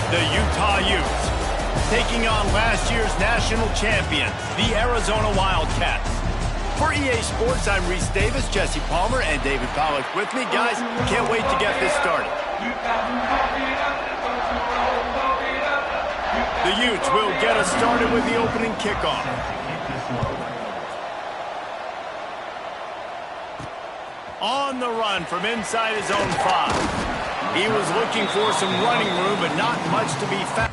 the Utah Utes, taking on last year's national champion, the Arizona Wildcats. For EA Sports, I'm Reese Davis, Jesse Palmer, and David Pollack with me. Guys, can't wait to get this started. The Utes will get us started with the opening kickoff. On the run from inside his own 5. He was looking for some running room, but not much to be found.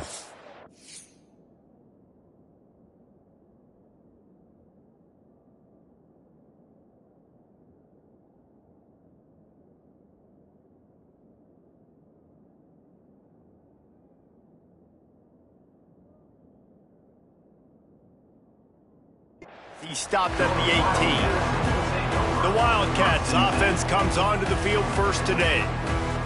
He stopped at the 18. The Wildcats offense comes onto the field first today.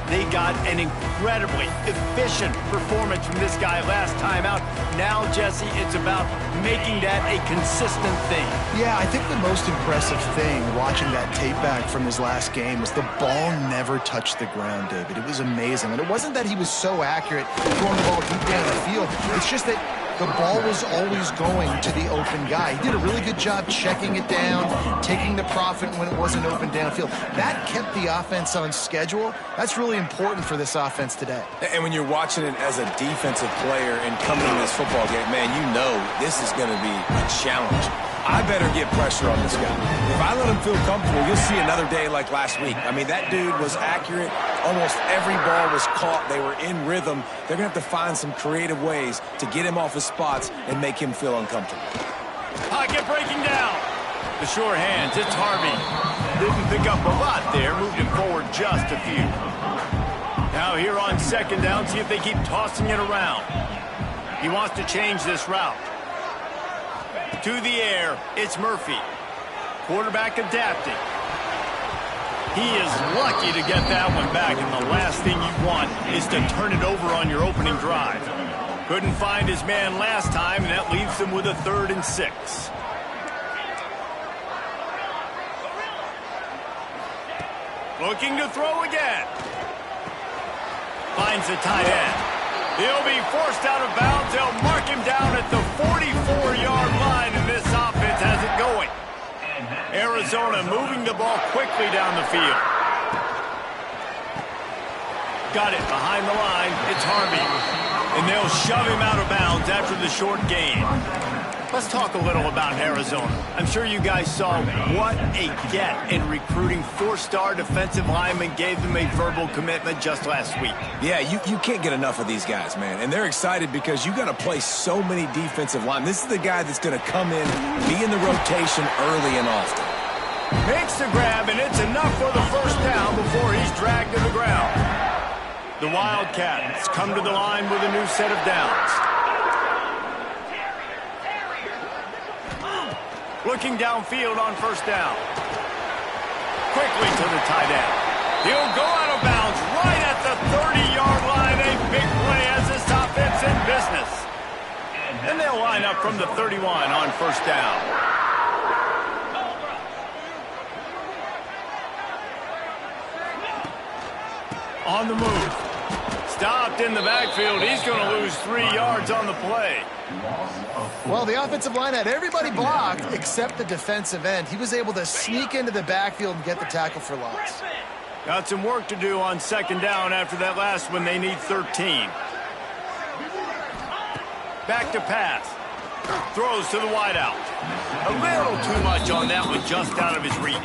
They got an incredibly efficient performance from this guy last time out. Now, Jesse, it's about making that a consistent thing. Yeah, I think the most impressive thing watching that tape back from his last game was the ball never touched the ground, David. It was amazing. And it wasn't that he was so accurate throwing the ball deep down the field. It's just that the ball was always going to the open guy. He did a really good job checking it down, taking the profit when it wasn't open downfield. That kept the offense on schedule. That's really important for this offense today. And when you're watching it as a defensive player and coming in this football game, man, you know this is going to be a challenge. I better get pressure on this guy. If I let him feel comfortable, you'll see another day like last week. I mean, that dude was accurate. Almost every ball was caught. They were in rhythm. They're going to have to find some creative ways to get him off his spots and make him feel uncomfortable. Pocket breaking down. The sure hands, it's Harvey. Didn't pick up a lot there, moved him forward just a few. Now here on second down, see if they keep tossing it around. He wants to change this route. To the air, it's Murphy. Quarterback adapting. He is lucky to get that one back, and the last thing you want is to turn it over on your opening drive. Couldn't find his man last time, and that leaves him with a 3rd and 6. Looking to throw again. Finds the tight end. He'll be forced out of bounds. They'll mark him down at the 44-yard line, and this offense has it going. Arizona moving the ball quickly down the field. Got it behind the line. It's Harvey. And they'll shove him out of bounds after the short gain. Let's talk a little about Arizona. I'm sure you guys saw what a get in recruiting. 4-star defensive linemen gave them a verbal commitment just last week. Yeah, you can't get enough of these guys, man. And they're excited because you got to play so many defensive linemen. This is the guy that's going to come in, be in the rotation early and often. Makes the grab, and it's enough for the first down before he's dragged to the ground. The Wildcats come to the line with a new set of downs. Looking downfield on first down. Quickly to the tight end. He'll go out of bounds right at the 30-yard line. A big play as this offense in business. And they'll line up from the 31 on first down. On the move. Stopped in the backfield. He's going to lose 3 yards on the play. Well, the offensive line had everybody blocked except the defensive end. He was able to sneak into the backfield and get the tackle for loss. Got some work to do on second down after that last one. They need 13. Back to pass. Throws to the wideout. A little too much on that one, just out of his reach.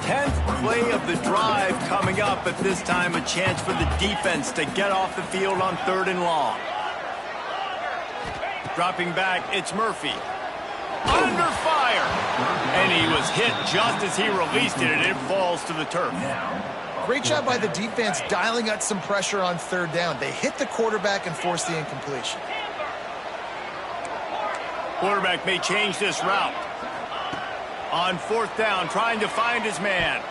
10th play of the drive coming up, but this time a chance for the defense to get off the field on 3rd and long. Dropping back, it's Murphy. Under fire! And he was hit just as he released it, and it falls to the turf. Great job by the defense dialing out some pressure on 3rd down. They hit the quarterback and forced the incompletion. Quarterback may change this route. On 4th down, trying to find his man.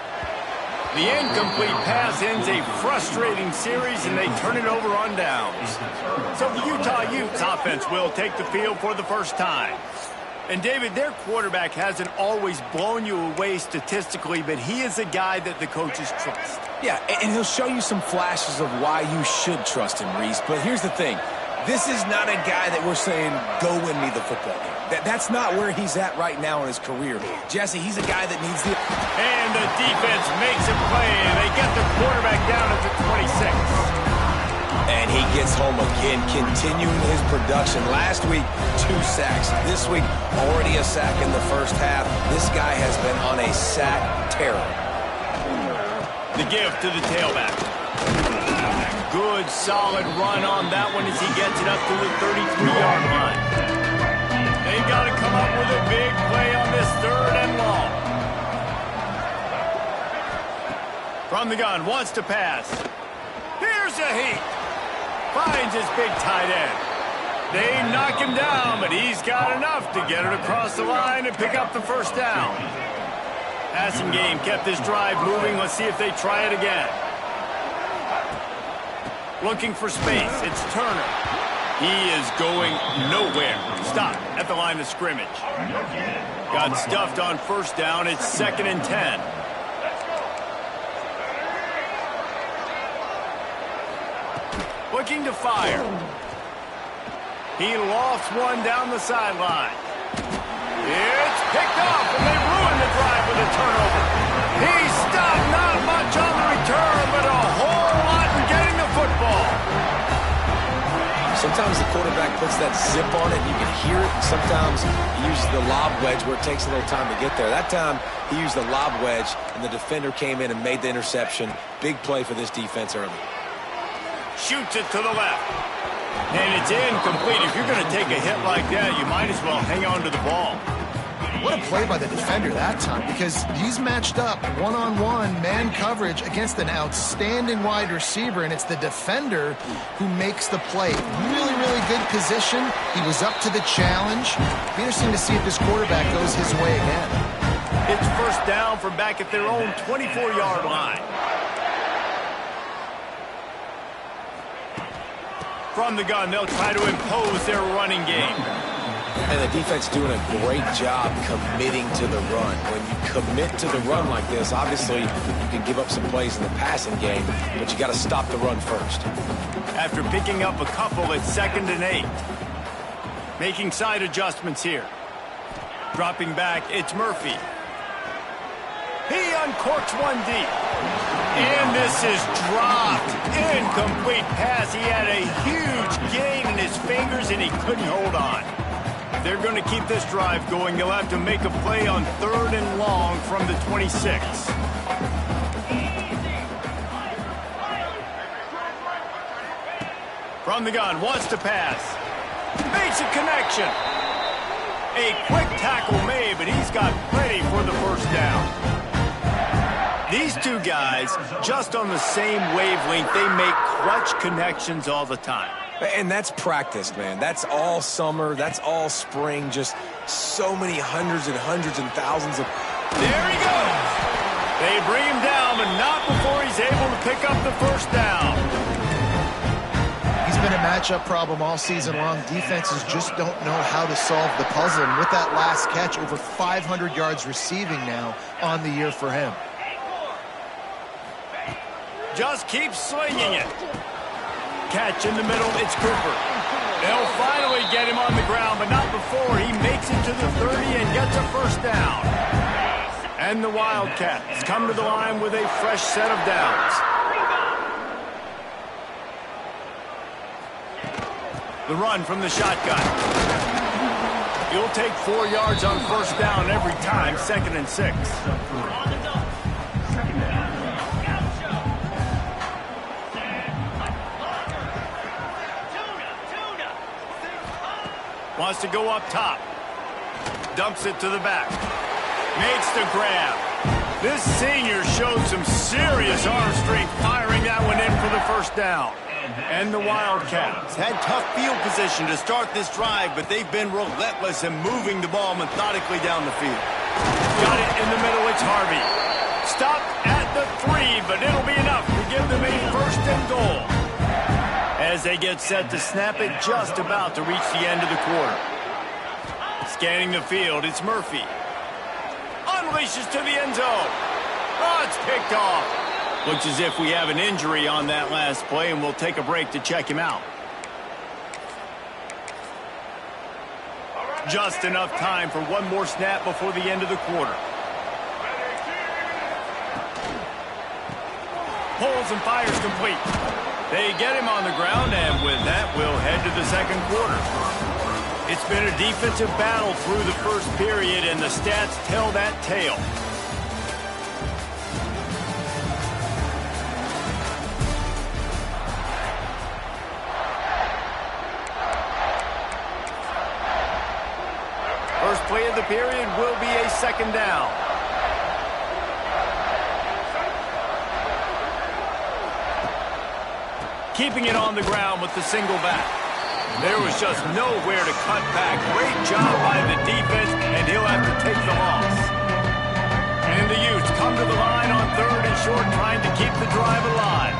The incomplete pass ends a frustrating series, and they turn it over on downs. So the Utah Utes offense will take the field for the first time. And, David, their quarterback hasn't always blown you away statistically, but he is a guy that the coaches trust. Yeah, and he'll show you some flashes of why you should trust him, Reese. But here's the thing. This is not a guy that we're saying, go win me the football game. That's not where he's at right now in his career. Jesse, he's a guy that needs the... And the defense makes a play, and they get the quarterback down at the 26. And he gets home again, continuing his production. Last week, 2 sacks. This week, already a sack in the first half. This guy has been on a sack terror. The give to the tailback. Good, solid run on that one as he gets it up to the 33-yard line. They've got to come up with a big play on this 3rd and long. From the gun, wants to pass. Here's a heat. Finds his big tight end. They knock him down, but he's got enough to get it across the line and pick up the 1st down. Passing game kept this drive moving. Let's see if they try it again. Looking for space. It's Turner. He is going nowhere. Stop at the line of scrimmage. Got stuffed on 1st down. It's 2nd and 10. Looking to fire. He lofts one down the sideline. It's picked off, and they ruin the drive with a turnover. He stopped not much on the return, but a whole lot in getting the football. Sometimes the quarterback puts that zip on it, you can hear it. Sometimes he uses the lob wedge where it takes a little time to get there. That time, he used the lob wedge, and the defender came in and made the interception. Big play for this defense early. Shoots it to the left. And it's incomplete. If you're going to take a hit like that, you might as well hang on to the ball. What a play by the defender that time, because he's matched up one-on-one man coverage against an outstanding wide receiver, and it's the defender who makes the play. Really, really good position. He was up to the challenge. Be interesting to see if this quarterback goes his way again. It's 1st down from back at their own 24-yard line. From the gun, they'll try to impose their running game. And the defense doing a great job committing to the run. When you commit to the run like this, obviously you can give up some plays in the passing game, but you got to stop the run first. After picking up a couple, it's 2nd and 8. Making side adjustments here. Dropping back, it's Murphy. He uncorks one deep. And this is dropped. Incomplete pass. He had a huge gain in his fingers, and he couldn't hold on. If they're going to keep this drive going, they'll have to make a play on 3rd and long from the 26. From the gun, wants to pass. Makes a connection. A quick tackle made, but he's got plenty for the 1st down. These two guys, just on the same wavelength, they make clutch connections all the time. And that's practice, man. That's all summer. That's all spring. Just so many hundreds and thousands of... There he goes. They bring him down, but not before he's able to pick up the 1st down. He's been a matchup problem all season long. Defenses just don't know how to solve the puzzle. And with that last catch, over 500 yards receiving now on the year for him. Just keep slinging it. Catch in the middle, it's Cooper. They'll finally get him on the ground, but not before he makes it to the 30 and gets a 1st down. And the Wildcats come to the line with a fresh set of downs. The run from the shotgun. He'll take 4 yards on 1st down every time, 2nd and 6. Wants to go up top. Dumps it to the back. Makes the grab. This senior showed some serious arm strength firing that one in for the 1st down. And the Wildcats had tough field position to start this drive, but they've been relentless in moving the ball methodically down the field. Got it in the middle, it's Harvey. Stopped at the 3, but it'll be enough to give them a 1st and goal. As they get set to snap it, just about to reach the end of the quarter. Scanning the field, it's Murphy. Unleashes to the end zone. Oh, it's picked off. Looks as if we have an injury on that last play, and we'll take a break to check him out. Just enough time for one more snap before the end of the quarter. Pulls and fires complete. They get him on the ground, and with that, we'll head to the second quarter. It's been a defensive battle through the first period, and the stats tell that tale. First play of the period will be a second down. Keeping it on the ground with the single back. There was just nowhere to cut back. Great job by the defense, and he'll have to take the loss. And the Utes come to the line on 3rd and short, trying to keep the drive alive.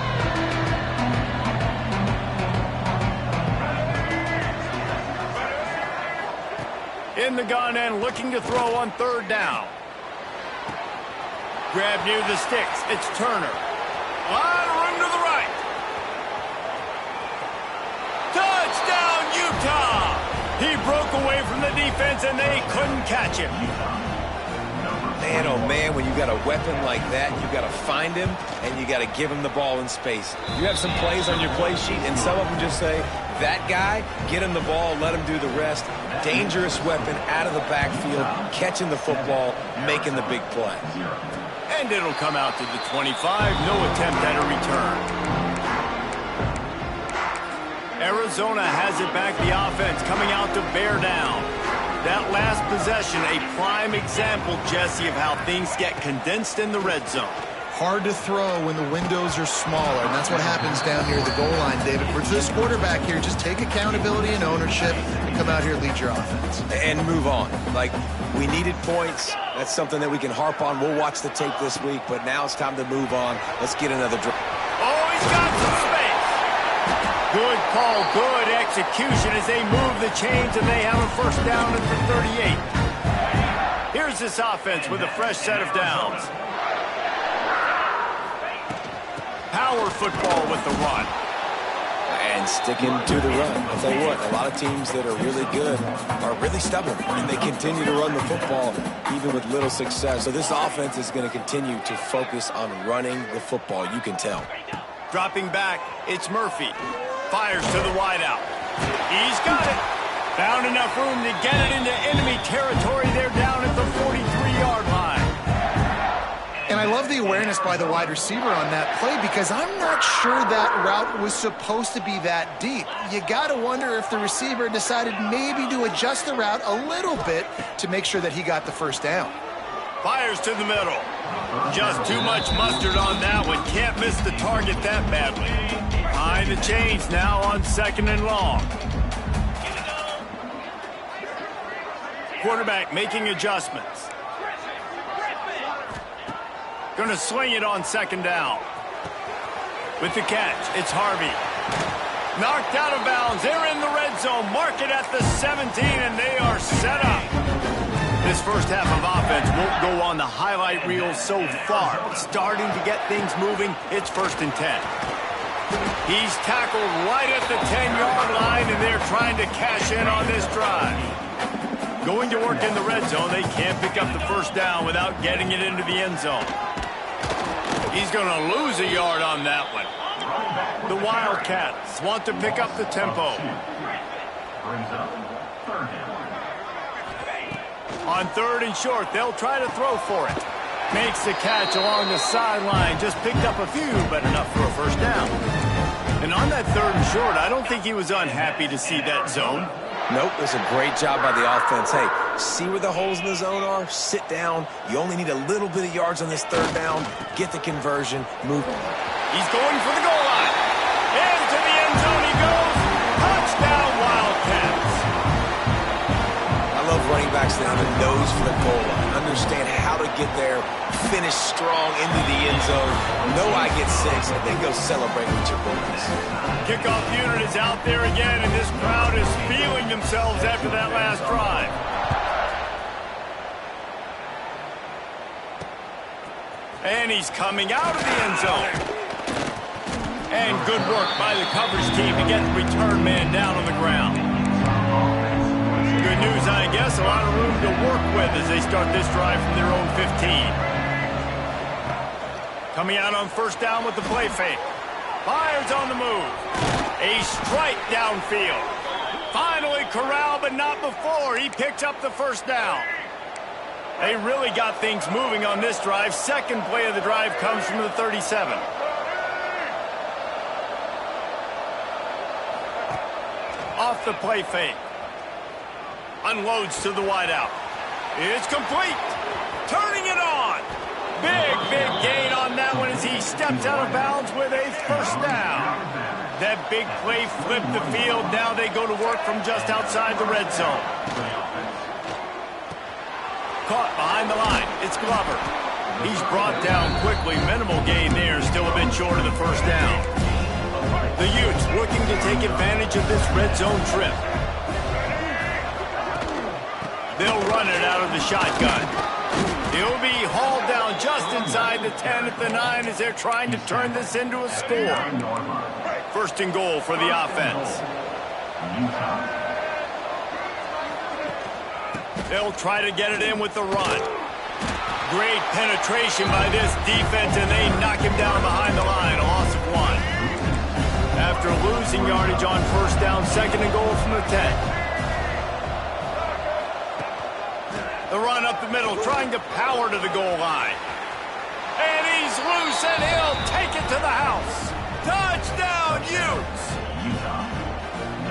In the gun and looking to throw on 3rd down. Grab near the sticks. It's Turner. A lot of room to the right. Touchdown, Utah! He broke away from the defense, and they couldn't catch him. Man, oh man, when you got a weapon like that, you got to find him, and you got to give him the ball in space. You have some plays on your play sheet, and some of them just say, that guy, get him the ball, let him do the rest. Dangerous weapon out of the backfield, catching the football, making the big play. And it'll come out to the 25. No attempt at a return. Arizona has it back, the offense coming out to bear down. That last possession, a prime example, Jesse, of how things get condensed in the red zone. Hard to throw when the windows are smaller, and that's what happens down near the goal line, David. For this quarterback here, just take accountability and ownership and come out here and lead your offense. And move on. Like, we needed points. That's something that we can harp on. We'll watch the tape this week, but now it's time to move on. Let's get another drive. Oh, he's got some space. Good call, good execution as they move the chains, and they have a first down at the 38. Here's this offense with a fresh set of downs. Power football with the run. And sticking to the run. I'll tell you what, a lot of teams that are really good are really stubborn, and they continue to run the football even with little success. So this offense is going to continue to focus on running the football. You can tell. Dropping back, it's Murphy. Fires to the wideout. He's got it. Found enough room to get it into enemy territory. They're down at the 43-yard line. And I love the awareness by the wide receiver on that play because I'm not sure that route was supposed to be that deep. You got to wonder if the receiver decided maybe to adjust the route a little bit to make sure that he got the first down. Fires to the middle. Just too much mustard on that one. Can't miss the target that badly. Behind the chains now on 2nd and long. Quarterback making adjustments. Going to swing it on 2nd down. With the catch, it's Harvey. Knocked out of bounds. They're in the red zone. Mark it at the 17, and they are set up. This first half of offense won't go on the highlight reel so far. Starting to get things moving. It's 1st and 10. He's tackled right at the 10-yard line, and they're trying to cash in on this drive. Going to work in the red zone. They can't pick up the first down without getting it into the end zone. He's going to lose a yard on that one. The Wildcats want to pick up the tempo. On 3rd and short, they'll try to throw for it. Makes the catch along the sideline. Just picked up a few, but enough for a first down. And on that 3rd and short, I don't think he was unhappy to see that zone. Nope, it's a great job by the offense. Hey, see where the holes in the zone are? Sit down. You only need a little bit of yards on this 3rd down. Get the conversion. Move. He's going for the goal line. Into the end zone he goes. Touchdown, Wildcats. I love running backs that have a nose for the goal line. Understand how to get there, finish strong into the end zone. Know I get 6, and then go celebrate with your boys. Kickoff unit is out there again, and this crowd is feeling themselves after that last drive. And he's coming out of the end zone. And good work by the coverage team to get the return man down on the ground. Good news, I guess, a lot of room to work with as they start this drive from their own 15. Coming out on first down with the play fake. Fires on the move. A strike downfield. Finally corralled, but not before. He picks up the first down. They really got things moving on this drive. Second play of the drive comes from the 37. Off the play fake. Unloads to the wideout. It's complete. Turning it on. Big gain on that one as he steps out of bounds with a first down. That big play flipped the field. Now they go to work from just outside the red zone. Caught behind the line. It's Glover. He's brought down quickly. Minimal gain there. Still a bit short of the first down. The Utes looking to take advantage of this red zone trip. They'll run it out of the shotgun. He'll be hauled down just inside the 10 at the 9 as they're trying to turn this into a score. First and goal for the offense. They'll try to get it in with the run. Great penetration by this defense, and they knock him down behind the line. A loss of 1. After losing yardage on first down, second and goal from the 10. The run up the middle, trying to power to the goal line. And he's loose, and he'll take it to the house. Touchdown, Utes!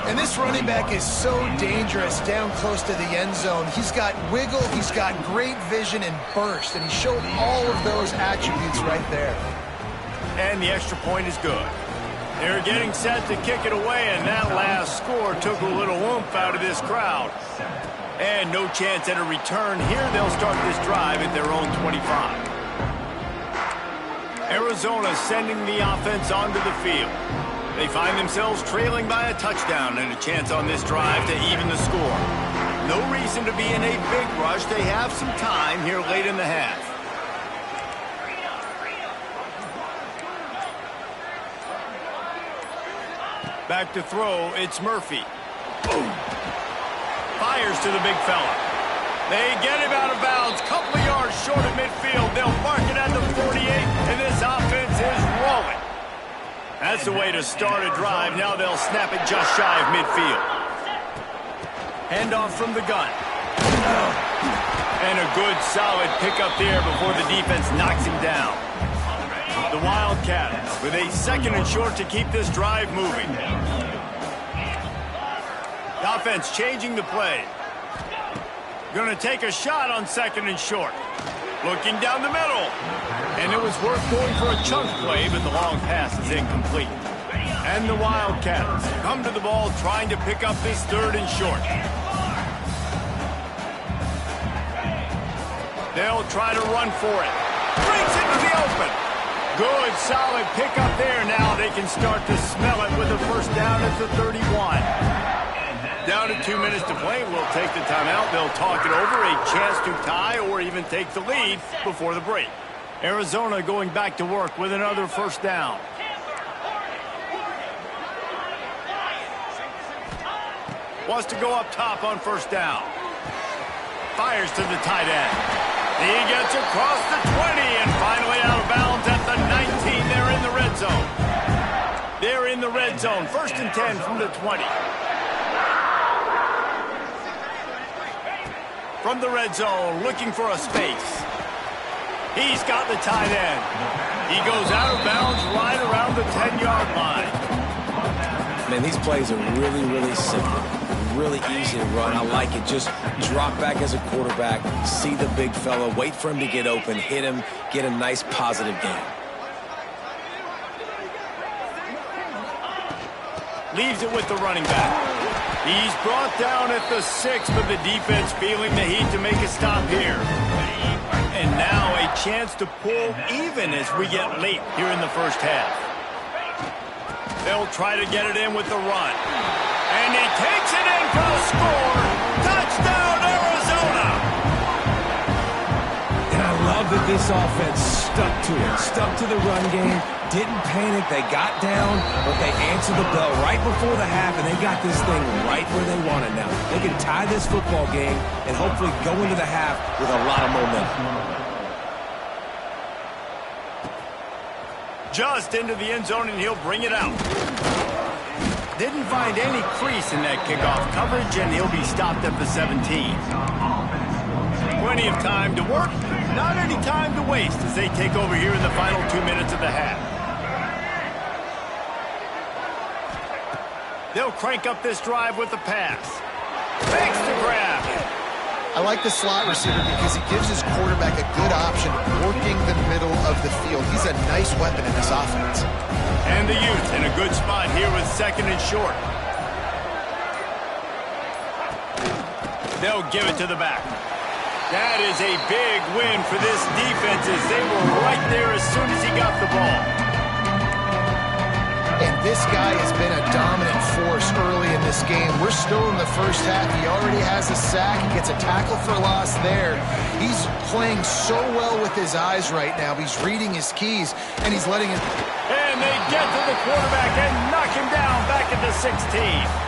And this running back is so dangerous down close to the end zone. He's got wiggle, he's got great vision and burst, and he showed all of those attributes right there. And the extra point is good. They're getting set to kick it away, and that last score took a little oomph out of this crowd. And no chance at a return here. They'll start this drive at their own 25. Arizona sending the offense onto the field. They find themselves trailing by a touchdown and a chance on this drive to even the score. No reason to be in a big rush. They have some time here late in the half. Back to throw, it's Murphy. Boom. Fires to the big fella. They get him out of bounds. Couple of yards short of midfield. They'll mark it at the 48, and this offense is rolling. That's the way to start a drive. Now they'll snap it just shy of midfield. Handoff from the gun. And a good, solid pickup there before the defense knocks him down. The Wildcats with a second and short to keep this drive moving. The offense changing the play. Going to take a shot on second and short. Looking down the middle. And it was worth going for a chunk play, but the long pass is incomplete. And the Wildcats come to the ball trying to pick up this third and short. They'll try to run for it. Brings it to the open. Good, solid pickup there. Now they can start to smell it with a first down at the 31. Down to 2 minutes to play. We'll take the timeout. They'll talk it over. A chance to tie or even take the lead before the break. Arizona going back to work with another first down. Wants to go up top on first down. Fires to the tight end. He gets across the 20 and finally out of bounds at the 19. They're in the red zone. They're in the red zone. First and 10 from the 20. From the red zone, looking for a space. He's got the tight end. He goes out of bounds right around the 10-yard line. Man, these plays are really, really simple. Really easy to run. I like it. Just drop back as a quarterback, see the big fella, wait for him to get open, hit him, get a nice positive gain. Leaves it with the running back. He's brought down at the 6, but the defense feeling the heat to make a stop here. And now a chance to pull even as we get late here in the first half. They'll try to get it in with the run. And he takes it in for the score. Touchdown, Arizona! And I love that this offense stuck to it, stuck to the run game, didn't panic. They got down, but they answered the bell right before the half, and they got this thing right where they want it now. They can tie this football game and hopefully go into the half with a lot of momentum. Just into the end zone, and he'll bring it out. Didn't find any crease in that kickoff coverage, and he'll be stopped at the 17. Plenty of time to work, not any time to waste as they take over here in the final 2 minutes of the half. They'll crank up this drive with the pass. Makes the grab. I like the slot receiver because he gives his quarterback a good option working the middle of the field. He's a nice weapon in this offense. And the Utes in a good spot here with 2nd and short. They'll give it to the back. That is a big win for this defense as they were right there as soon as he got the ball. And this guy has been a dominant force early in this game. We're still in the first half. He already has a sack. He gets a tackle for loss there. He's playing so well with his eyes right now. He's reading his keys, and he's letting it... And they get to the quarterback and knock him down back at the 16.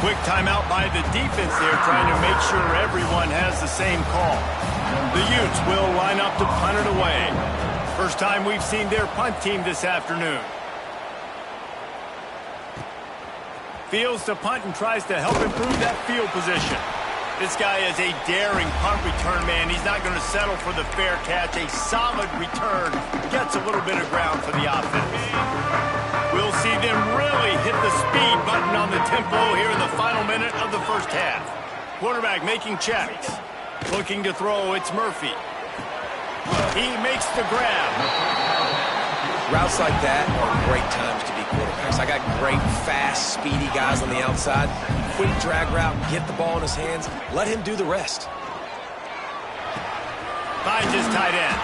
Quick timeout by the defense there, trying to make sure everyone has the same call. The Utes will line up to punt it away. First time we've seen their punt team this afternoon. Fields to punt and tries to help improve that field position. This guy is a daring punt return man. He's not going to settle for the fair catch. A solid return gets a little bit of ground for the offense. We'll see them really hit the speed button on the tempo here in the final minute of the first half. Quarterback making checks. Looking to throw, it's Murphy. He makes the grab. Routes like that are great times to be quarterbacks. I got great, fast, speedy guys on the outside. Quick drag route, get the ball in his hands, let him do the rest. Finds his tight end.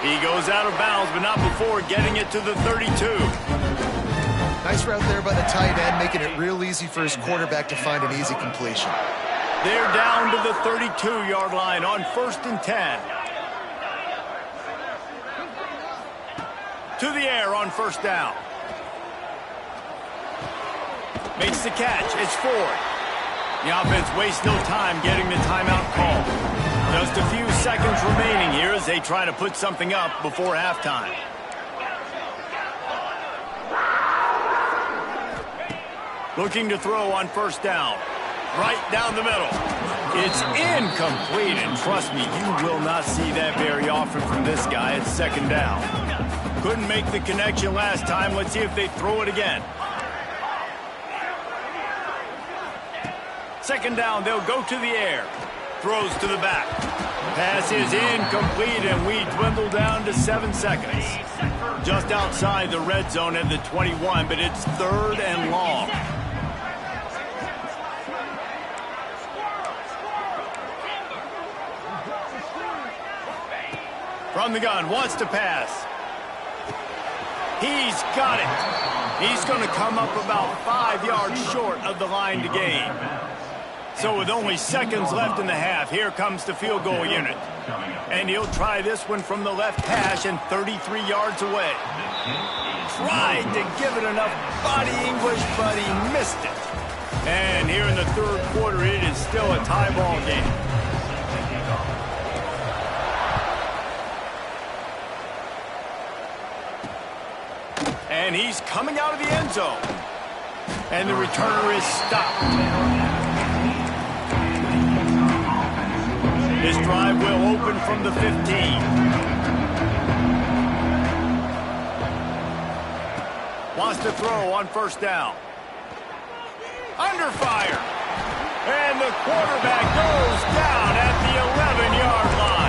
He goes out of bounds, but not before getting it to the 32. Nice route there by the tight end, making it real easy for his quarterback to find an easy completion. They're down to the 32-yard line on 1st and 10. To the air on 1st down. Makes the catch. It's Ford. The offense wastes no time getting the timeout call. Just a few seconds remaining here as they try to put something up before halftime. Looking to throw on 1st down. Right down the middle. It's incomplete, and trust me, you will not see that very often from this guy at 2nd down. Couldn't make the connection last time. Let's see if they throw it again. 2nd down, they'll go to the air. Throws to the back. Pass is incomplete, and we dwindle down to 7 seconds. Just outside the red zone at the 21, but it's 3rd and long. From the gun, wants to pass. He's got it. He's going to come up about 5 yards short of the line to gain. So with only seconds left in the half, here comes the field goal unit. And he'll try this one from the left hash and 33 yards away. Tried to give it enough body English, but he missed it. And here in the 3rd quarter, it is still a tie ball game. And he's coming out of the end zone. And the returner is stopped. This drive will open from the 15. Wants to throw on 1st down. Under fire. And the quarterback goes down at the 11-yard line.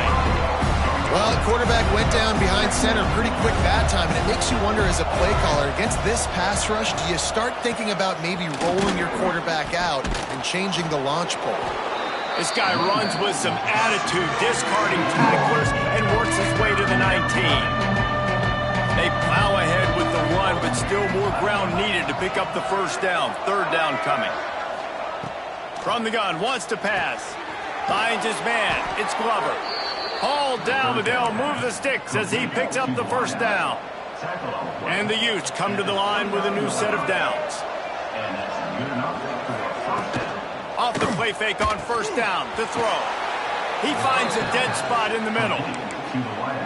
Well, the quarterback went down behind center pretty quick that time, and it makes you wonder as a play caller, against this pass rush, do you start thinking about maybe rolling your quarterback out and changing the launch pole? This guy runs with some attitude, discarding tacklers, and works his way to the 19. They plow ahead with the run, but still more ground needed to pick up the 1st down. 3rd down coming. From the gun, wants to pass. Finds his man. It's Glover. Hauled down, but they'll move the sticks as he picks up the first down. And the Utes come to the line with a new set of downs. Off the play fake on first down to throw. He finds a dead spot in the middle.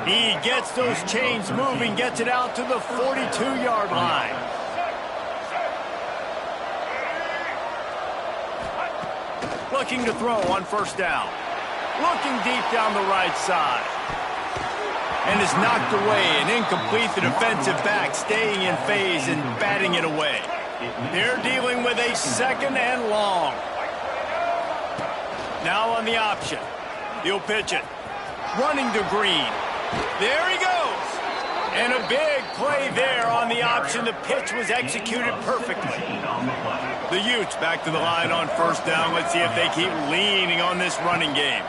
He gets those chains moving, gets it out to the 42-yard line. Looking to throw on first down. Looking deep down the right side. And is knocked away and incomplete. The defensive back staying in phase and batting it away. They're dealing with a second and long. Now on the option. He'll pitch it. Running to Green. There he goes. And a big play there on the option. The pitch was executed perfectly. The Utes back to the line on first down. Let's see if they keep leaning on this running game.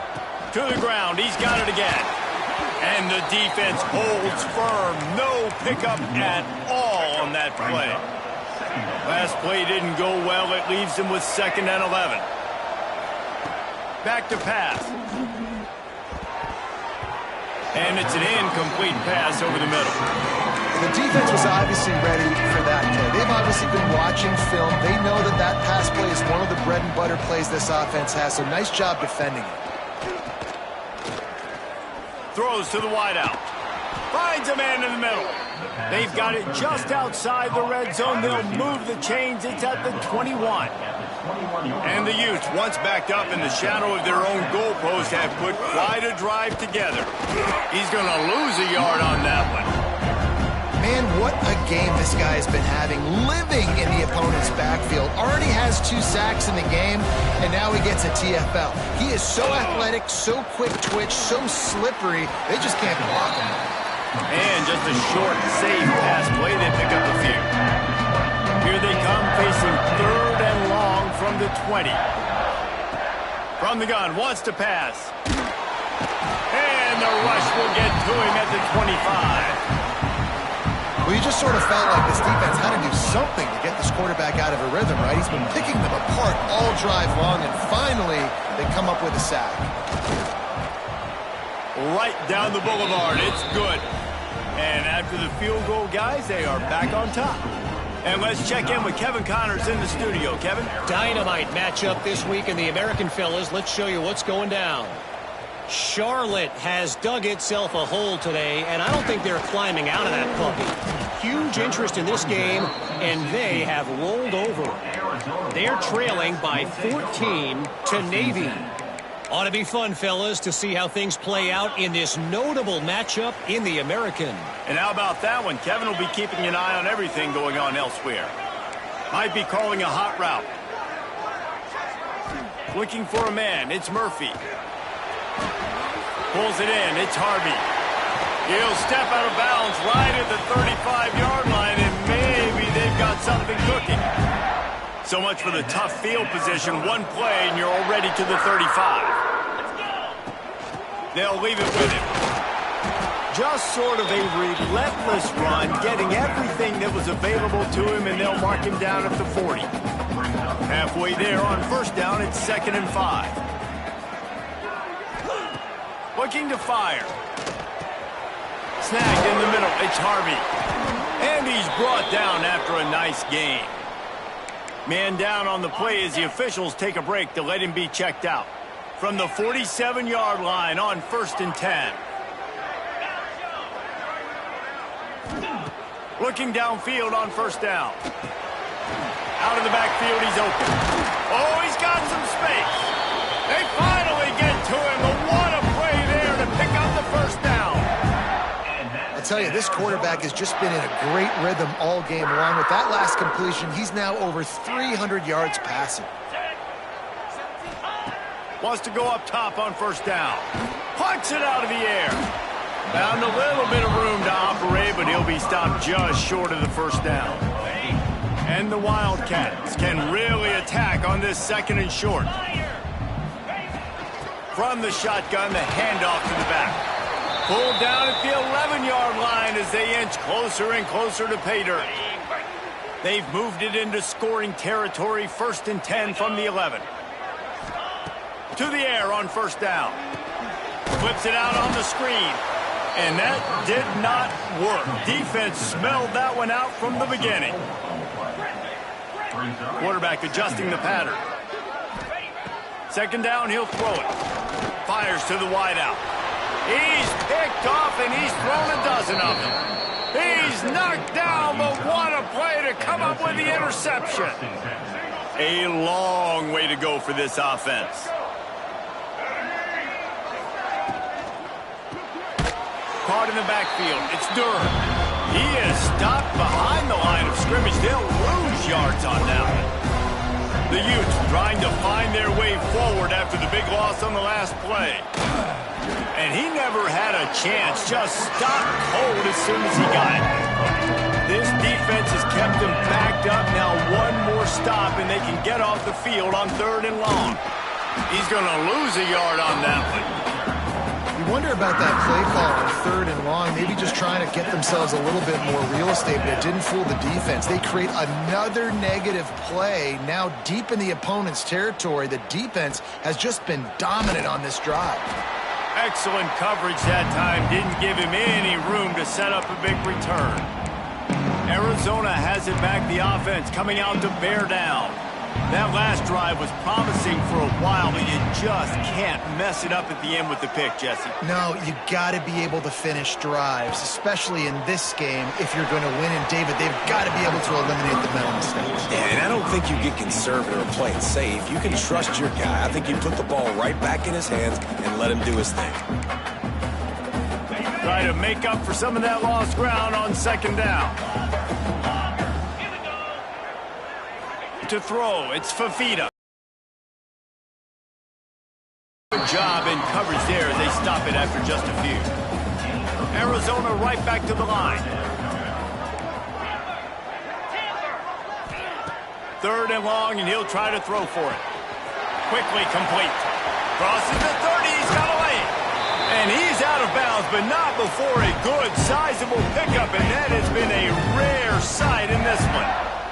To the ground. He's got it again. And the defense holds firm. No pickup at all on that play. Last play didn't go well. It leaves him with 2nd and 11. Back to pass. And it's an incomplete pass over the middle. The defense was obviously ready for that play. They've obviously been watching film. They know that that pass play is one of the bread and butter plays this offense has. So nice job defending it. Throws to the wideout. Finds a man in the middle. They've got it just outside the red zone. They'll move the chains. It's at the 21. And the Utes, once backed up in the shadow of their own goalpost, have put quite a drive together. He's going to lose a yard on that one. Man, what a game this guy has been having, living in the opponent's backfield. Already has 2 sacks in the game, and now he gets a TFL. He is so athletic, so quick twitch, so slippery, they just can't block him. And just a short, safe pass play. They pick up a few. Here they come, facing 3rd and long from the 20. From the gun, wants to pass. And the rush will get to him at the 25. Well, you just sort of felt like this defense had to do something to get this quarterback out of a rhythm, right? He's been picking them apart all drive long, and finally they come up with a sack. Right down the boulevard. It's good. And after the field goal, guys, they are back on top. And let's check in with Kevin Connors in the studio. Kevin? Dynamite matchup this week in the American, fellas. Let's show you what's going down. Charlotte has dug itself a hole today, and I don't think they're climbing out of that puppy. Huge interest in this game, and they have rolled over. They're trailing by 14 to Navy. Ought to be fun, fellas, to see how things play out in this notable matchup in the American. And how about that one? Kevin will be keeping an eye on everything going on elsewhere. Might be calling a hot route. Looking for a man. It's Murphy. Pulls it in. It's Harvey. He'll step out of bounds right at the 35-yard line, and maybe they've got something cooking. So much for the tough field position. One play, and you're already to the 35. They'll leave it with him. Just sort of a relentless run, getting everything that was available to him, and they'll mark him down at the 40. Halfway there on first down, it's 2nd and 5. Looking to fire. Snagged in the middle. It's Harvey. And he's brought down after a nice gain. Man down on the play as the officials take a break to let him be checked out. From the 47-yard line on 1st and 10. Looking downfield on first down. Out of the backfield, he's open. Oh, he's got some space. They finally get to him. But what a play there to pick up the first down. I tell you, this quarterback has just been in a great rhythm all game long. With that last completion, he's now over 300 yards passing. Wants to go up top on first down. Punts it out of the air. Found a little bit of room to operate, but he'll be stopped just short of the first down. And the Wildcats can really attack on this 2nd and short. From the shotgun, the handoff to the back. Pulled down at the 11-yard line as they inch closer and closer to pay dirt. They've moved it into scoring territory, 1st and 10 from the 11. To the air on first down. Flips it out on the screen. And that did not work. Defense smelled that one out from the beginning. Quarterback adjusting the pattern. Second down, he'll throw it. Fires to the wideout. He's picked off, and he's thrown a dozen of them. He's knocked down, but what a play to come up with the interception. A long way to go for this offense. Caught in the backfield. It's Durham. He is stopped behind the line of scrimmage. They'll lose yards on that one. The Utes trying to find their way forward after the big loss on the last play. And he never had a chance. Just stopped cold as soon as he got it. This defense has kept them backed up. Now one more stop, and they can get off the field on 3rd and long. He's going to lose a yard on that one. You wonder about that play call on 3rd and long, maybe just trying to get themselves a little bit more real estate, but it didn't fool the defense. They create another negative play now deep in the opponent's territory. The defense has just been dominant on this drive. Excellent coverage that time. Didn't give him any room to set up a big return. Arizona has it back. The offense coming out to bear down. That last drive was promising for a while, but you just can't mess it up at the end with the pick, Jesse. No, you got to be able to finish drives, especially in this game. If you're going to win, and David, they've got to be able to eliminate the mental mistakes. Yeah, and I don't think you get conservative or play it safe. You can trust your guy. I think you put the ball right back in his hands and let him do his thing. Try to make up for some of that lost ground on 2nd down. To throw, it's Fafita. Good job in coverage there as they stop it after just a few. Arizona right back to the line. 3rd and long, and he'll try to throw for it. Quickly complete. Crosses the 30, he's got a lane. And he's out of bounds, but not before a good, sizable pickup, and that has been a rare sight in this one.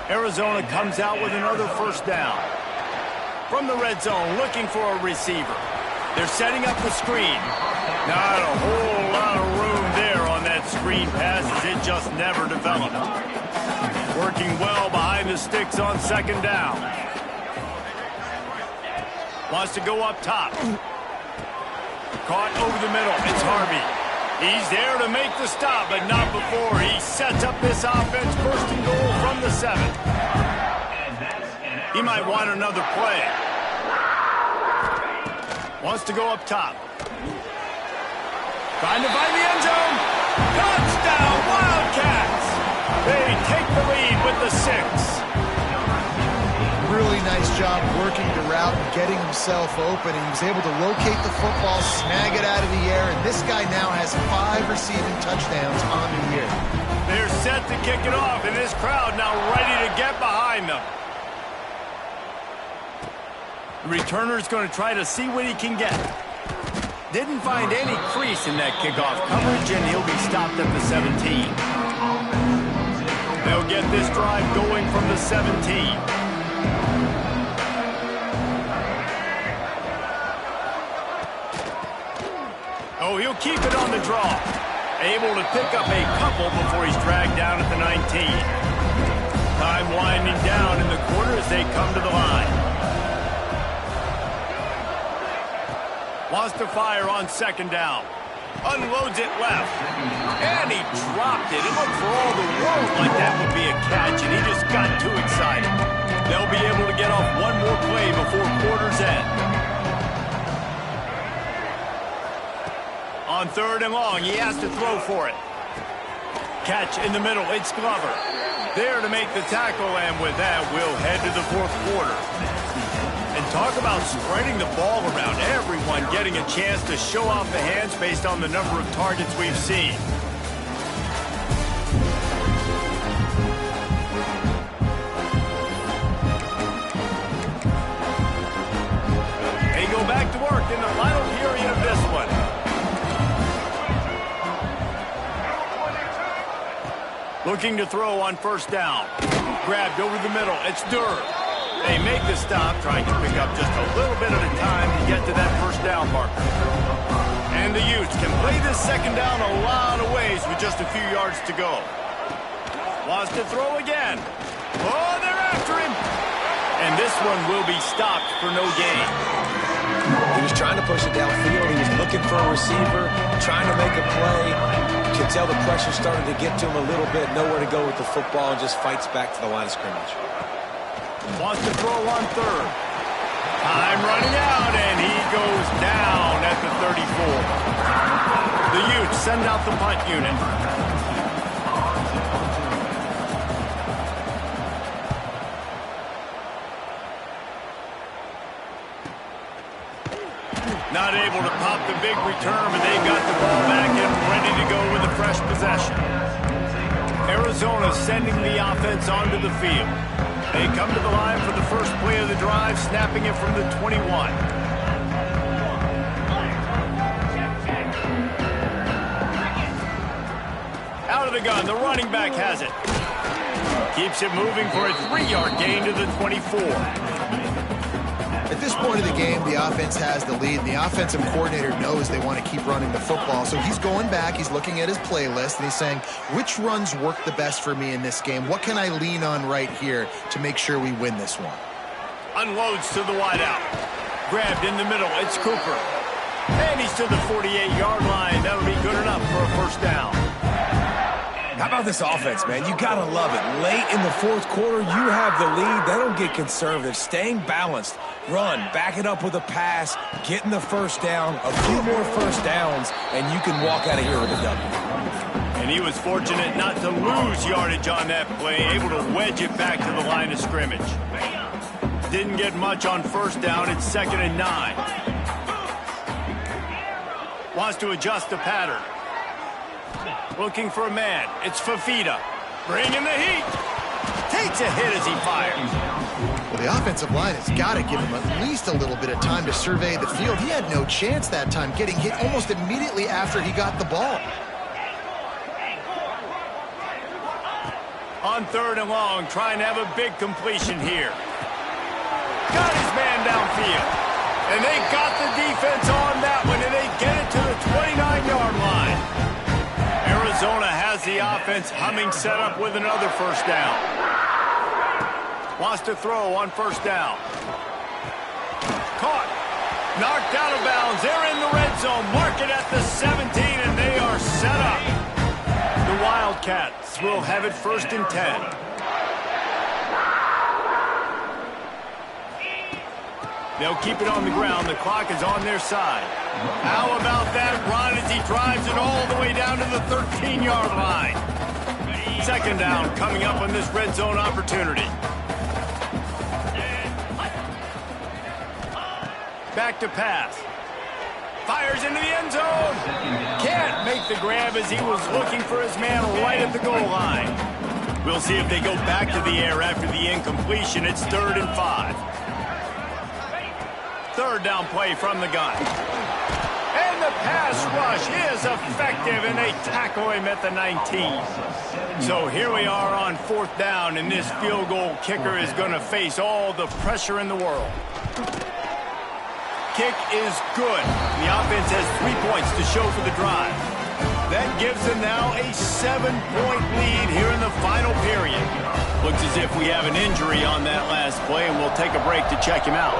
Arizona comes out with another 1st down. From the red zone, looking for a receiver. They're setting up the screen. Not a whole lot of room there on that screen pass as it just never developed. Working well behind the sticks on 2nd down. Wants to go up top. Caught over the middle. It's Harvey. He's there to make the stop, but not before he sets up this offense. 1st and goal from the 7. He might want another play. Wants to go up top. Trying to find the end zone. Touchdown, Wildcats! They take the lead with the 6. Really nice job working the route and getting himself open. And he was able to locate the football, snag it out of the air, and this guy now has 5 receiving touchdowns on the year. They're set to kick it off, and this crowd now ready to get behind them. The returner's going to try to see what he can get. Didn't find any crease in that kickoff coverage, and he'll be stopped at the 17. They'll get this drive going from the 17. Oh, he'll keep it on the draw. Able to pick up a couple before he's dragged down at the 19. Time winding down in the quarter as they come to the line. Wants to fire on 2nd down. Unloads it left. And he dropped it. It looked for all the world like that would be a catch, and he just got too excited. They'll be able to get off one more play before quarter's end. On 3rd and long, he has to throw for it. Catch in the middle, it's Glover. There to make the tackle, and with that, we'll head to the 4th quarter. And talk about spreading the ball around. Everyone getting a chance to show off the hands based on the number of targets we've seen. They go back to work in the final period of this one. Looking to throw on 1st down. Grabbed over the middle. It's Durr. They make the stop, trying to pick up just a little bit at a time to get to that first down marker. And the Utes can play this second down a lot of ways with just a few yards to go. Wants to throw again. Oh, they're after him. And this one will be stopped for no gain. He was trying to push it downfield. He was looking for a receiver, trying to make a play. You can tell the pressure started to get to him a little bit. Nowhere to go with the football, and just fights back to the line of scrimmage. Wants to throw on third. Time running out, and he goes down at the 34. The Utes send out the punt unit. Not able to pop the big return, but they've got the ball back and ready to go with a fresh possession. Arizona sending the offense onto the field. They come to the line for the first play of the drive, snapping it from the 21. Out of the gun, the running back has it. Keeps it moving for a 3-yard gain to the 24. At this point of the game, the offense has the lead. The offensive coordinator knows they want to keep running the football. So he's going back, he's looking at his playlist, and he's saying, which runs work the best for me in this game? What can I lean on right here to make sure we win this one? Unloads to the wideout. Grabbed in the middle, it's Cooper. And he's to the 48-yard line. That'll be good enough for a first down. How about this offense, man? You got to love it. Late in the fourth quarter, you have the lead. They don't get conservative. Staying balanced. Run, back it up with a pass, getting the first down, a few more first downs, and you can walk out of here with a W. And he was fortunate not to lose yardage on that play, able to wedge it back to the line of scrimmage. Didn't get much on first down. It's 2nd and 9. Wants to adjust the pattern. Looking for a man. It's Fafita. Bringing the heat. Takes a hit as he fires. Well, the offensive line has got to give him at least a little bit of time to survey the field. He had no chance that time, getting hit almost immediately after he got the ball. On 3rd and long, trying to have a big completion here. Got his man downfield. And they got the defense on that one, and they get it to the 29-yard line. Arizona has the offense humming, set up with another first down. Wants to throw on first down. Caught. Knocked out of bounds. They're in the red zone. Mark it at the 17, and they are set up. The Wildcats will have it 1st and 10. They'll keep it on the ground. The clock is on their side. How about that run as he drives it all the way down to the 13-yard line? 2nd down coming up on this red zone opportunity. Back to pass. Fires into the end zone. Can't make the grab as he was looking for his man right at the goal line. We'll see if they go back to the air after the incompletion. It's 3rd and 5. 3rd down play from the gun. And the pass rush is effective, and they tackle him at the 19. So here we are on 4th down, and this field goal kicker is going to face all the pressure in the world. Kick is good. The offense has 3 points to show for the drive. That gives them now a 7-point lead here in the final period. Looks as if we have an injury on that last play, and we'll take a break to check him out.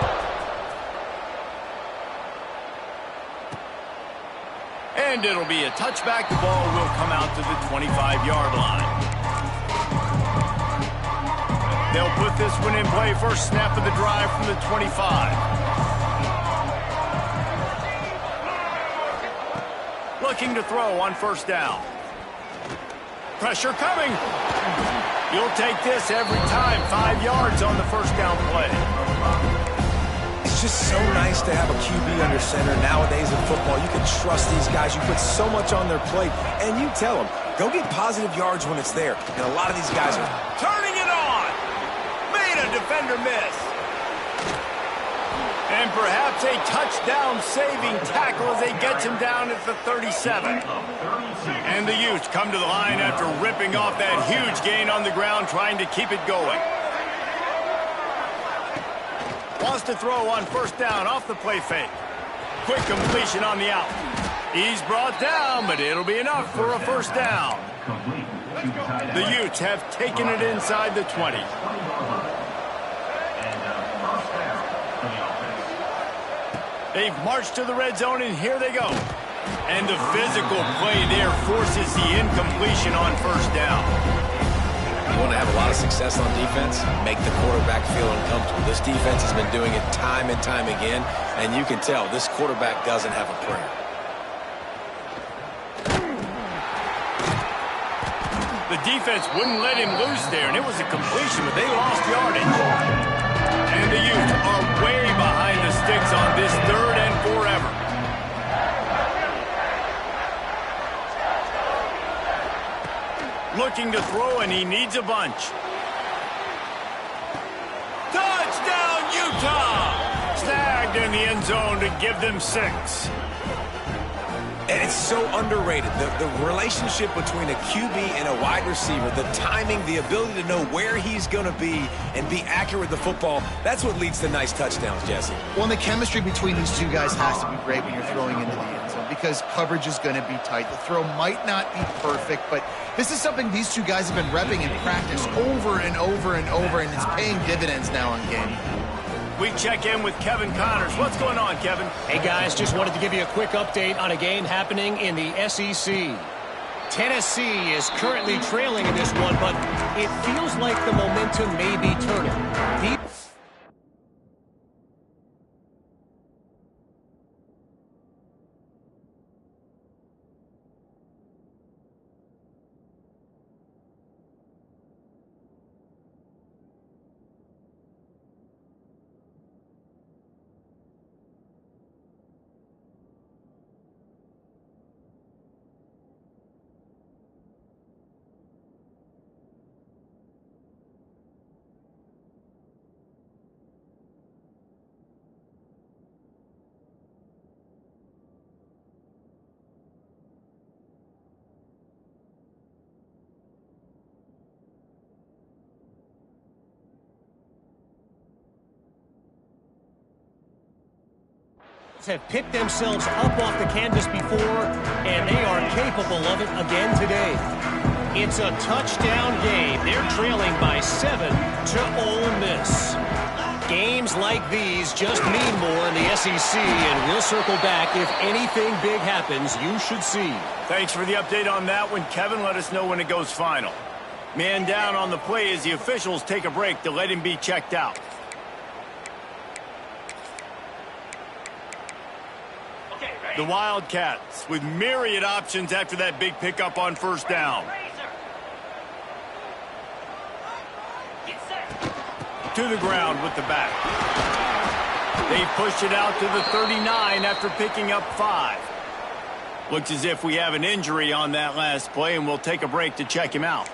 And it'll be a touchback. The ball will come out to the 25-yard line. They'll put this one in play. First snap of the drive from the 25. Looking to throw on first down. Pressure coming. You'll take this every time. 5 yards on the first down play. It's just so nice to have a QB under center. Nowadays in football, you can trust these guys. You put so much on their plate, and you tell them, go get positive yards when it's there. And a lot of these guys are turning it on. Made a defender miss. And perhaps a touchdown-saving tackle as they get him down at the 37. And the Utes come to the line after ripping off that huge gain on the ground, trying to keep it going. Wants to throw on first down off the play fake. Quick completion on the out. He's brought down, but it'll be enough for a first down. The Utes have taken it inside the 20. They've marched to the red zone, and here they go. And the physical play there forces the incompletion on first down. You want to have a lot of success on defense? Make the quarterback feel uncomfortable. This defense has been doing it time and time again, and you can tell this quarterback doesn't have a prayer. The defense wouldn't let him loose there, and it was a completion, but they lost yardage. And the Utes are way behind the sticks on this 3rd and forever. Looking to throw, and he needs a bunch. Touchdown, Utah! Snagged in the end zone to give them 6. And it's so underrated. The relationship between a QB and a wide receiver, the timing, the ability to know where he's going to be and be accurate with the football, that's what leads to nice touchdowns, Jesse. Well, and the chemistry between these two guys has to be great when you're throwing into the end zone because coverage is going to be tight. The throw might not be perfect, but this is something these two guys have been repping in practice over and over and over, and it's paying dividends now in game. We check in with Kevin Connors. What's going on, Kevin? Hey, guys, just wanted to give you a quick update on a game happening in the SEC. Tennessee is currently trailing in this one, but it feels like the momentum may be turning. Have picked themselves up off the canvas before, and they are capable of it again today. It's a touchdown game. They're trailing by 7 to Ole Miss. Games like these just mean more in the SEC, and we'll circle back if anything big happens you should see. Thanks for the update on that one, Kevin. Let us know when it goes final. Man down on the play as the officials take a break to let him be checked out. The Wildcats with myriad options after that big pickup on first down. To the ground with the back. They pushed it out to the 39 after picking up 5. Looks as if we have an injury on that last play, and we'll take a break to check him out.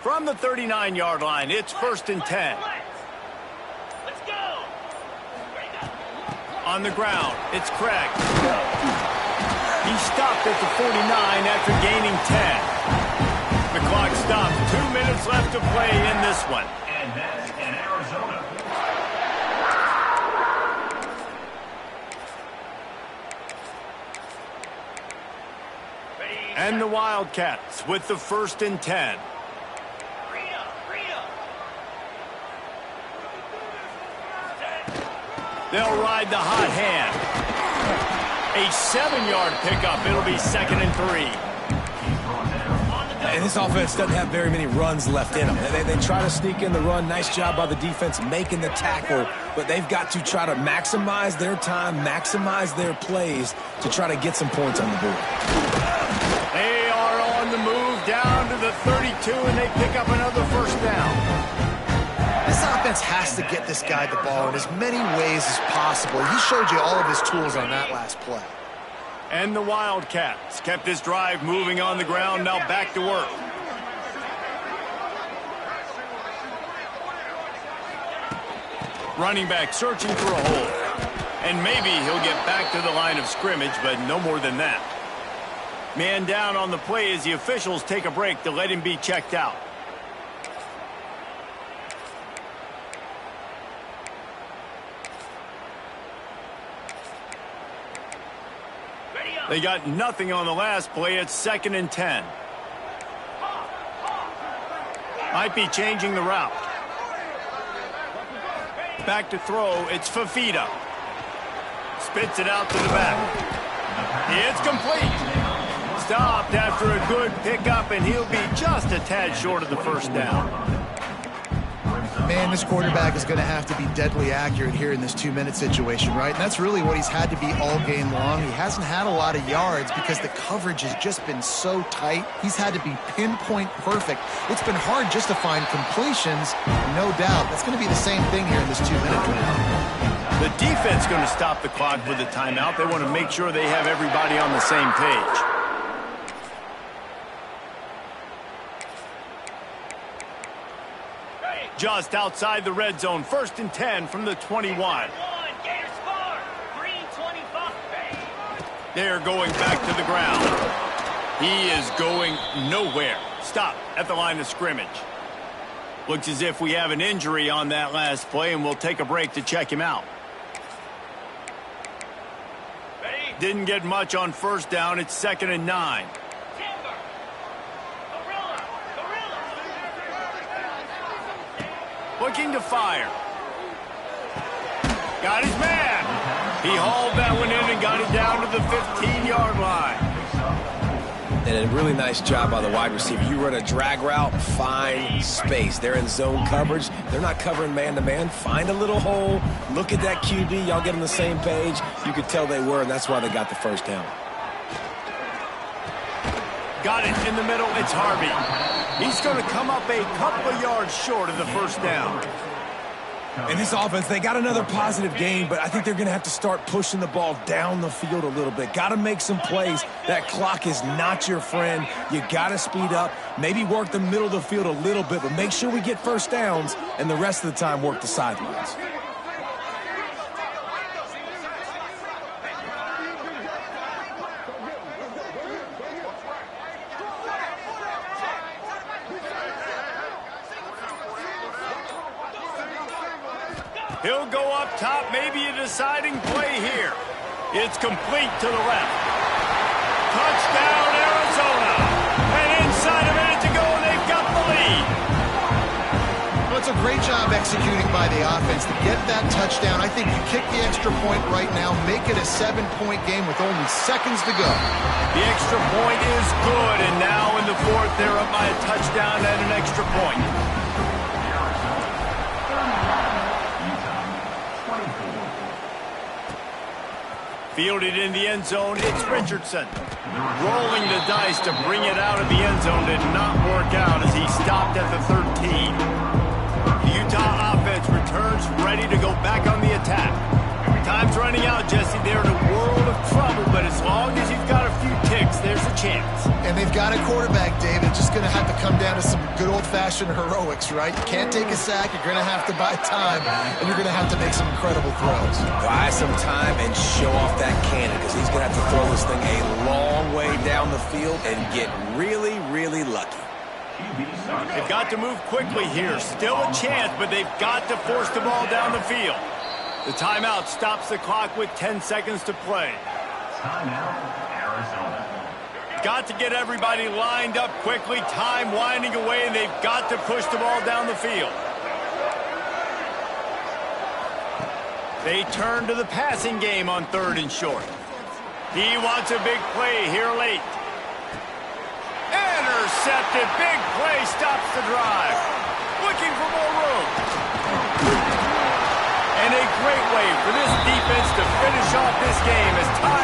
From the 39-yard line, it's 1st and 10. Let's go. On the ground, it's Craig. He stopped at the 49 after gaining 10. The clock stopped. 2 minutes left to play in this one. And that's in Arizona. And the Wildcats with the 1st and 10. They'll ride the hot hand. A 7-yard pickup. It'll be 2nd and 3. And this offense doesn't have very many runs left in them. They try to sneak in the run. Nice job by the defense making the tackle. But they've got to try to maximize their time, maximize their plays to try to get some points on the board. They are on the move down to the 32, and they pick up another first down. This offense has to get this guy the ball in as many ways as possible. He showed you all of his tools on that last play. And the Wildcats kept this drive moving on the ground, now back to work. Running back searching for a hole. And maybe he'll get back to the line of scrimmage, but no more than that. Man down on the play as the officials take a break to let him be checked out. They got nothing on the last play. It's 2nd and 10. Might be changing the route. Back to throw. It's Fafita. Spits it out to the back. It's complete. Stopped after a good pickup, and he'll be just a tad short of the first down. Man, this quarterback is going to have to be deadly accurate here in this 2-minute situation, right? And that's really what he's had to be all game long. He hasn't had a lot of yards because the coverage has just been so tight. He's had to be pinpoint perfect. It's been hard just to find completions, no doubt. That's going to be the same thing here in this 2-minute drill. The defense going to stop the clock with a timeout. They want to make sure they have everybody on the same page. Just outside the red zone, 1st and 10 from the 21. They're going back to the ground. He is going nowhere. Stop at the line of scrimmage. Looks as if we have an injury on that last play, and we'll take a break to check him out. Didn't get much on 1st down. It's 2nd and 9. Looking to fire. Got his man. He hauled that one in and got it down to the 15-yard line. And a really nice job by the wide receiver. You run a drag route, find space. They're in zone coverage. They're not covering man-to-man. Find a little hole. Look at that QB. Y'all get on the same page. You could tell they were, and that's why they got the first down. Got it in the middle. It's Harvey. He's going to come up a couple of yards short of the first down. In this offense, they got another positive gain, but I think they're going to have to start pushing the ball down the field a little bit. Got to make some plays. That clock is not your friend. You got to speed up, maybe work the middle of the field a little bit, but make sure we get first downs, and the rest of the time work the sidelines. He'll go up top, maybe a deciding play here. It's complete to the left. Touchdown, Arizona. And inside a minute to go, they've got the lead. Well, it's a great job executing by the offense to get that touchdown. I think you kick the extra point right now, make it a 7-point game with only seconds to go. The extra point is good, and now in the 4th, they're up by a touchdown and an extra point. Fielded in the end zone, it's Richardson. Rolling the dice to bring it out of the end zone did not work out as he stopped at the 13. The Utah offense returns ready to go back on the attack. Time's running out, Jesse. They're in a world of trouble, but as long as you've got a few ticks, there's a chance. And they've got a quarterback, David. It's just going to have to come down to some good old-fashioned heroics, right? You can't take a sack. You're going to have to buy time, and you're going to have to make some incredible throws. Buy some time and show off that cannon, because he's going to have to throw this thing a long way down the field and get really, really lucky. They've got to move quickly here. Still a chance, but they've got to force the ball down the field. The timeout stops the clock with 10 seconds to play. Timeout, Arizona. Got to get everybody lined up quickly. Time winding away, and they've got to push the ball down the field. They turn to the passing game on 3rd and short. He wants a big play here late. Intercepted. Big play stops the drive. Looking for more room. And a great way for this defense to finish off this game as time